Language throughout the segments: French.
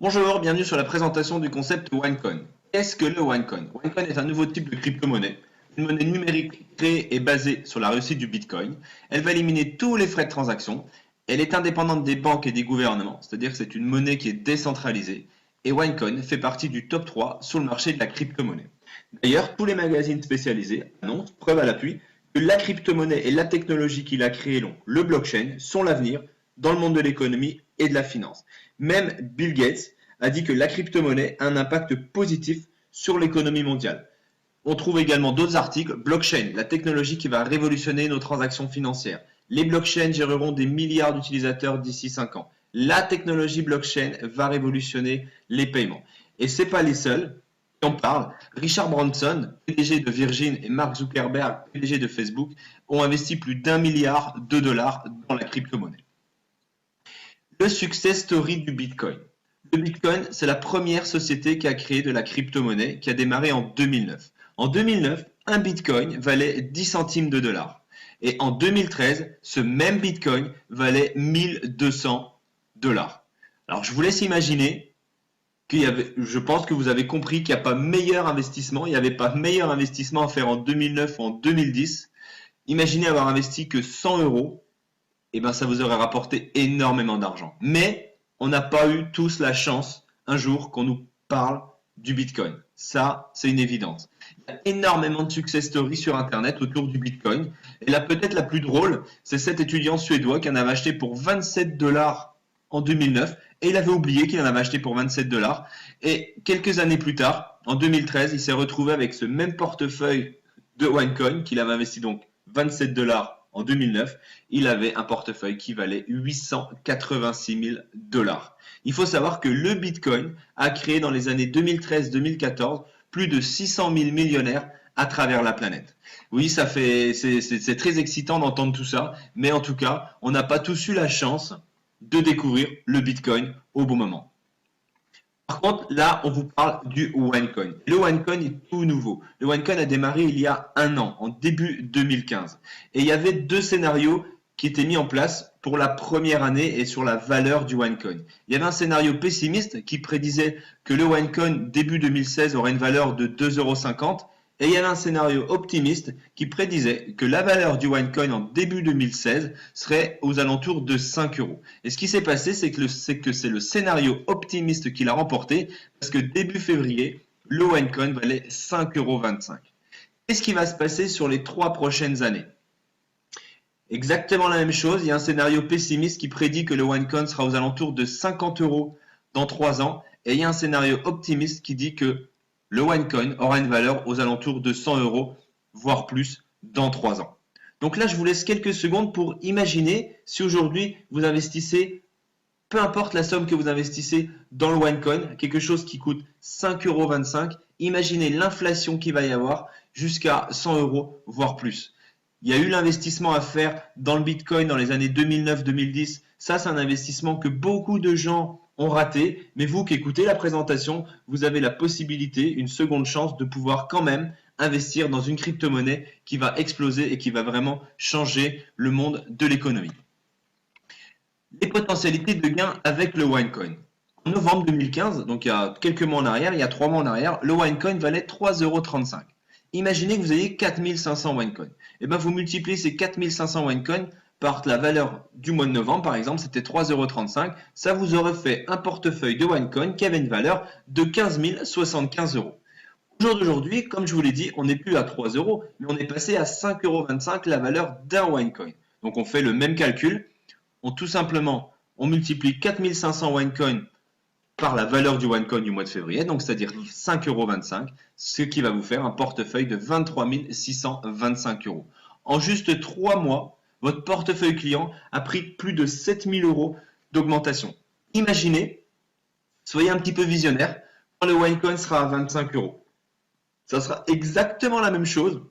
Bonjour, bienvenue sur la présentation du concept OneCoin. Qu'est-ce que le OneCoin? OneCoin est un nouveau type de crypto-monnaie, une monnaie numérique créée et basée sur la réussite du Bitcoin. Elle va éliminer tous les frais de transaction. Elle est indépendante des banques et des gouvernements, c'est-à-dire que c'est une monnaie qui est décentralisée. Et OneCoin fait partie du top 3 sur le marché de la crypto-monnaie. D'ailleurs, tous les magazines spécialisés annoncent, preuve à l'appui, que la crypto-monnaie et la technologie qu'il a créée, le blockchain, sont l'avenir dans le monde de l'économie et de la finance. Même Bill Gates a dit que la crypto-monnaie a un impact positif sur l'économie mondiale. On trouve également d'autres articles. Blockchain, la technologie qui va révolutionner nos transactions financières. Les blockchains géreront des milliards d'utilisateurs d'ici 5 ans. La technologie blockchain va révolutionner les paiements. Et ce n'est pas les seuls qui en parlent. Richard Branson, PDG de Virgin, et Mark Zuckerberg, PDG de Facebook, ont investi plus d'1 milliard de dollars dans la crypto-monnaie. Le success story du Bitcoin. Le Bitcoin, c'est la première société qui a créé de la crypto-monnaie, qui a démarré en 2009. En 2009, un Bitcoin valait 10 centimes de dollars. Et en 2013, ce même Bitcoin valait 1200 dollars. Alors, je vous laisse imaginer je pense que vous avez compris qu'il n'y a pas meilleur investissement, il n'y avait pas meilleur investissement à faire en 2009 ou en 2010. Imaginez avoir investi que 100 euros. Eh ben, ça vous aurait rapporté énormément d'argent. Mais on n'a pas eu tous la chance un jour qu'on nous parle du Bitcoin. Ça, c'est une évidence. Il y a énormément de success stories sur Internet autour du Bitcoin. Et là, peut-être la plus drôle, c'est cet étudiant suédois qui en avait acheté pour 27 dollars en 2009. Et il avait oublié qu'il en avait acheté pour 27 dollars. Et quelques années plus tard, en 2013, il s'est retrouvé avec ce même portefeuille de OneCoin qu'il avait investi donc 27 dollars en 2009, il avait un portefeuille qui valait 886 000 dollars. Il faut savoir que le Bitcoin a créé dans les années 2013-2014 plus de 600 000 millionnaires à travers la planète. Oui, c'est très excitant d'entendre tout ça, mais en tout cas, on n'a pas tous eu la chance de découvrir le Bitcoin au bon moment. Par contre, là, on vous parle du OneCoin. Le OneCoin est tout nouveau. Le OneCoin a démarré il y a un an, en début 2015. Et il y avait deux scénarios qui étaient mis en place pour la première année et sur la valeur du OneCoin. Il y avait un scénario pessimiste qui prédisait que le OneCoin début 2016 aurait une valeur de 2,50 €. Et il y avait un scénario optimiste qui prédisait que la valeur du OneCoin en début 2016 serait aux alentours de 5 €. Et ce qui s'est passé, c'est que c'est le scénario optimiste qui l'a remporté, parce que début février, le OneCoin valait 5,25 €. Qu'est-ce qui va se passer sur les 3 prochaines années? Exactement la même chose. Il y a un scénario pessimiste qui prédit que le OneCoin sera aux alentours de 50 € dans 3 ans. Et il y a un scénario optimiste qui dit que le OneCoin aura une valeur aux alentours de 100 €, voire plus, dans 3 ans. Donc là, je vous laisse quelques secondes pour imaginer si aujourd'hui vous investissez, peu importe la somme que vous investissez dans le OneCoin, quelque chose qui coûte 5,25 €, imaginez l'inflation qu'il va y avoir jusqu'à 100 €, voire plus. Il y a eu l'investissement à faire dans le Bitcoin dans les années 2009-2010. Ça, c'est un investissement que beaucoup de gens ont raté, mais vous qui écoutez la présentation, vous avez la possibilité, une seconde chance de pouvoir quand même investir dans une crypto-monnaie qui va exploser et qui va vraiment changer le monde de l'économie. Les potentialités de gain avec le OneCoin. En novembre 2015, donc il y a quelques mois en arrière, il y a 3 mois en arrière, le OneCoin valait 3,35 €. Imaginez que vous ayez 4500 OneCoin. Et bien vous multipliez ces 4500 OneCoin par la valeur du mois de novembre, par exemple, c'était 3,35 €. Ça vous aurait fait un portefeuille de OneCoin qui avait une valeur de 15 075 €. Au jour d'aujourd'hui, comme je vous l'ai dit, on n'est plus à 3 €, mais on est passé à 5,25 € la valeur d'un OneCoin. Donc on fait le même calcul. On multiplie 4500 OneCoin par la valeur du OneCoin du mois de février, donc c'est-à-dire 5,25 €, ce qui va vous faire un portefeuille de 23 625 €. En juste 3 mois, votre portefeuille client a pris plus de 7 000 € d'augmentation. Imaginez, soyez un petit peu visionnaire, quand le OneCoin sera à 25 €. Ça sera exactement la même chose.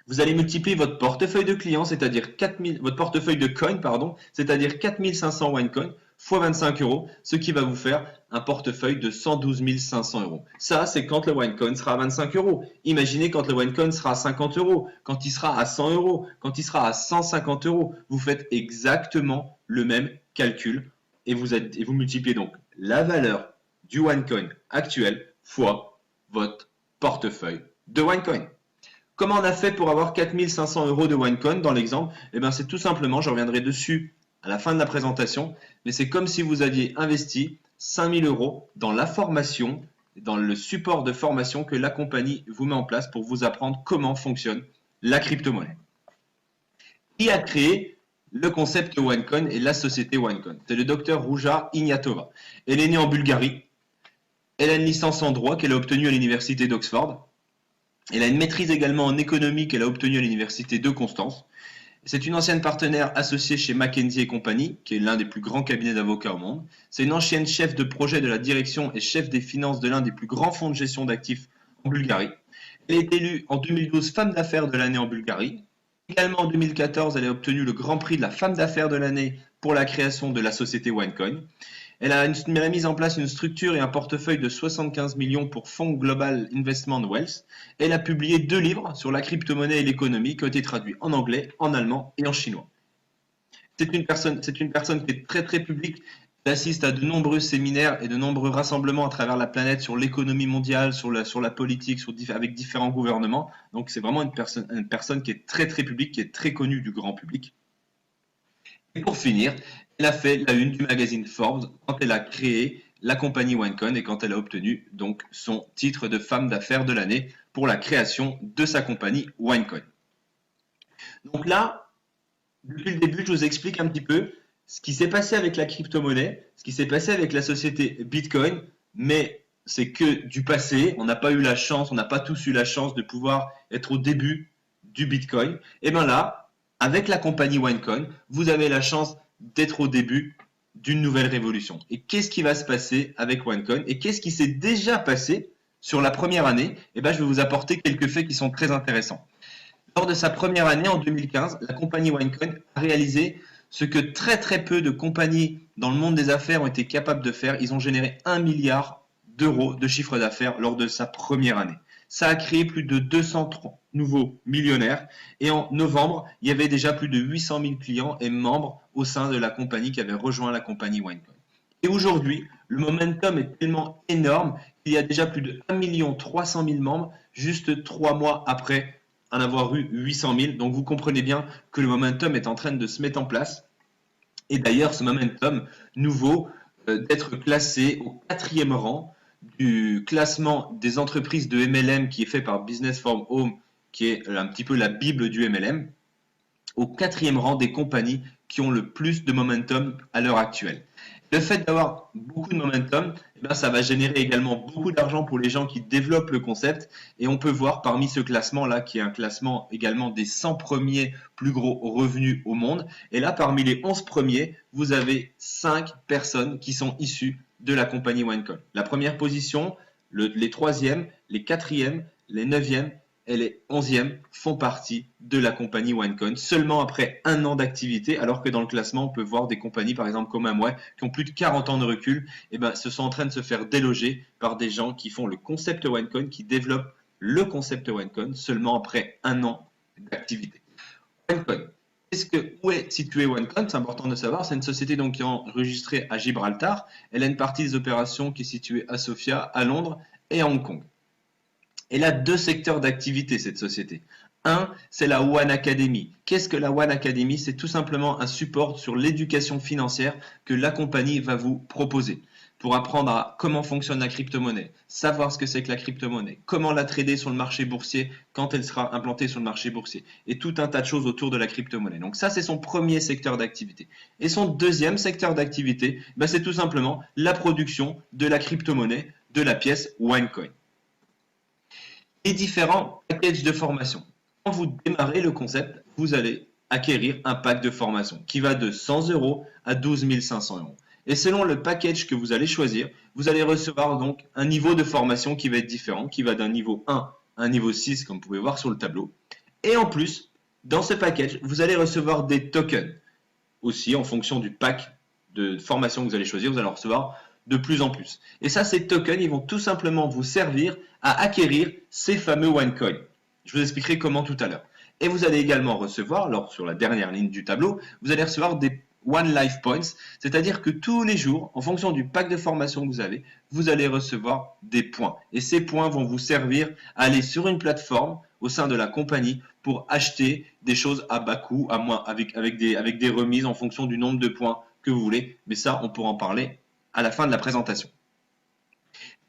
Vous allez multiplier votre portefeuille de clients, c'est-à-dire votre portefeuille de coin, pardon, c'est-à-dire 4500 OneCoin fois 25 €, ce qui va vous faire un portefeuille de 112 500 €. Ça, c'est quand le OneCoin sera à 25 €. Imaginez quand le OneCoin sera à 50 €, quand il sera à 100 €, quand il sera à 150 €. Vous faites exactement le même calcul et vous multipliez donc la valeur du OneCoin actuel fois votre portefeuille de OneCoin. Comment on a fait pour avoir 4500 € de OneCoin dans l'exemple? Eh bien, c'est tout simplement, je reviendrai dessus à la fin de la présentation, mais c'est comme si vous aviez investi 5000 € dans la formation, dans le support de formation que la compagnie vous met en place pour vous apprendre comment fonctionne la crypto-monnaie. Qui a créé le concept OneCoin et la société OneCoin? C'est le docteur Ruja Ignatova. Elle est née en Bulgarie. Elle a une licence en droit qu'elle a obtenue à l'université d'Oxford. Elle a une maîtrise également en économie qu'elle a obtenue à l'université de Constance. C'est une ancienne partenaire associée chez McKinsey & Company, qui est l'un des plus grands cabinets d'avocats au monde. C'est une ancienne chef de projet de la direction et chef des finances de l'un des plus grands fonds de gestion d'actifs en Bulgarie. Elle est élue en 2012 femme d'affaires de l'année en Bulgarie. Également en 2014, elle a obtenu le grand prix de la femme d'affaires de l'année pour la création de la société OneCoin. Elle a mis en place une structure et un portefeuille de 75 millions pour Fonds Global Investment Wealth. Elle a publié 2 livres sur la crypto-monnaie et l'économie qui ont été traduits en anglais, en allemand et en chinois. C'est une personne qui est très très publique. Elle assiste à de nombreux séminaires et de nombreux rassemblements à travers la planète sur l'économie mondiale, sur la politique, avec différents gouvernements. Donc c'est vraiment une personne qui est très très publique, qui est très connue du grand public. Et pour finir, elle a fait la une du magazine Forbes quand elle a créé la compagnie OneCoin et quand elle a obtenu donc son titre de femme d'affaires de l'année pour la création de sa compagnie OneCoin. Donc là, depuis le début, je vous explique un petit peu ce qui s'est passé avec la crypto-monnaie, ce qui s'est passé avec la société Bitcoin, mais c'est que du passé. On n'a pas eu la chance, on n'a pas tous eu la chance de pouvoir être au début du Bitcoin. Et bien là, avec la compagnie OneCoin, vous avez la chance d'être au début d'une nouvelle révolution. Et qu'est-ce qui va se passer avec OneCoin? Et qu'est-ce qui s'est déjà passé sur la première année? Eh bien, je vais vous apporter quelques faits qui sont très intéressants. Lors de sa première année, en 2015, la compagnie OneCoin a réalisé ce que très très peu de compagnies dans le monde des affaires ont été capables de faire. Ils ont généré 1 milliard d'euros de chiffre d'affaires lors de sa première année. Ça a créé plus de 203 nouveaux millionnaires et en novembre, il y avait déjà plus de 800 000 clients et membres au sein de la compagnie qui avaient rejoint la compagnie OneCoin. Et aujourd'hui, le momentum est tellement énorme qu'il y a déjà plus de 1 300 000 membres juste 3 mois après en avoir eu 800 000. Donc vous comprenez bien que le momentum est en train de se mettre en place. Et d'ailleurs, ce momentum nouveau d'être classé au 4e rang du classement des entreprises de MLM qui est fait par Business from Home, qui est un petit peu la bible du MLM, au 4e rang des compagnies qui ont le plus de momentum à l'heure actuelle. Le fait d'avoir beaucoup de momentum, eh bien, ça va générer également beaucoup d'argent pour les gens qui développent le concept. Et on peut voir parmi ce classement-là, qui est un classement également des 100 premiers plus gros revenus au monde. Et là, parmi les 11 premiers, vous avez 5 personnes qui sont issues de la compagnie OneCoin. La première position, les 3e, les 4e, les 9e et les 11e font partie de la compagnie OneCoin seulement après 1 an d'activité, alors que dans le classement, on peut voir des compagnies, par exemple comme Amway, qui ont plus de 40 ans de recul, et ben, se sont en train de se faire déloger par des gens qui font le concept OneCoin, qui développent le concept OneCoin seulement après 1 an d'activité. OneCoin. Où est situé OneCoin? C'est important de savoir. C'est une société donc qui est enregistrée à Gibraltar. Elle a une partie des opérations qui est située à Sofia, à Londres et à Hong Kong. Elle a 2 secteurs d'activité, cette société. Un, c'est la One Academy. Qu'est-ce que la One Academy? C'est tout simplement un support sur l'éducation financière que la compagnie va vous proposer pour apprendre à comment fonctionne la crypto-monnaie, savoir ce que c'est que la crypto-monnaie, comment la trader sur le marché boursier quand elle sera implantée sur le marché boursier, et tout un tas de choses autour de la crypto-monnaie. Donc ça, c'est son premier secteur d'activité. Et son deuxième secteur d'activité, c'est tout simplement la production de la crypto-monnaie, de la pièce OneCoin. Les différents packages de formation. Quand vous démarrez le concept, vous allez acquérir un pack de formation qui va de 100 € à 12 500 €. Et selon le package que vous allez choisir, vous allez recevoir donc un niveau de formation qui va être différent, qui va d'un niveau 1 à un niveau 6, comme vous pouvez voir sur le tableau. Et en plus, dans ce package, vous allez recevoir des tokens. Aussi, en fonction du pack de formation que vous allez choisir, vous allez en recevoir de plus en plus. Et ça, ces tokens, ils vont tout simplement vous servir à acquérir ces fameux OneCoin. Je vous expliquerai comment tout à l'heure. Et vous allez également recevoir, sur la dernière ligne du tableau, vous allez recevoir One Life Points, c'est-à-dire que tous les jours, en fonction du pack de formation que vous avez, vous allez recevoir des points. Et ces points vont vous servir à aller sur une plateforme au sein de la compagnie pour acheter des choses à bas coût, à moins, avec des remises en fonction du nombre de points que vous voulez. Mais ça, on pourra en parler à la fin de la présentation.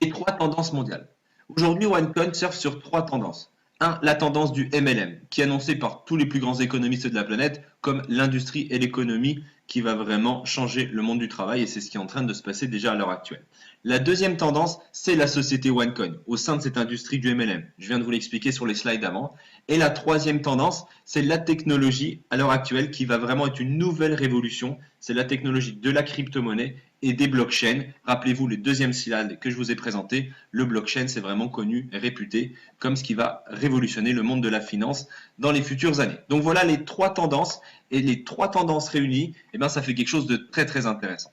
Les 3 tendances mondiales. Aujourd'hui, OneCoin surfe sur 3 tendances. 1. La tendance du MLM, qui est annoncée par tous les plus grands économistes de la planète comme l'industrie et l'économie qui va vraiment changer le monde du travail, et c'est ce qui est en train de se passer déjà à l'heure actuelle. La deuxième tendance, c'est la société OneCoin, au sein de cette industrie du MLM. Je viens de vous l'expliquer sur les slides avant. Et la troisième tendance, c'est la technologie à l'heure actuelle qui va vraiment être une nouvelle révolution. C'est la technologie de la crypto-monnaie et des blockchains. Rappelez-vous les deuxièmes slides que je vous ai présentés. Le blockchain, c'est vraiment connu et réputé comme ce qui va révolutionner le monde de la finance dans les futures années. Donc voilà les 3 tendances, et les 3 tendances réunies, eh bien, ça fait quelque chose de très très intéressant.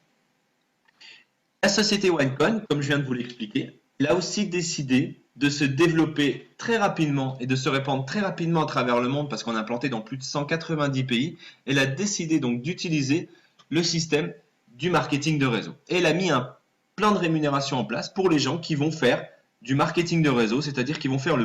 La société OneCoin, comme je viens de vous l'expliquer, elle a aussi décidé de se développer très rapidement et de se répandre très rapidement à travers le monde parce qu'on a implanté dans plus de 190 pays. Elle a décidé donc d'utiliser le système du marketing de réseau. Et elle a mis un plan de rémunération en place pour les gens qui vont faire du marketing de réseau, c'est-à-dire qui vont faire le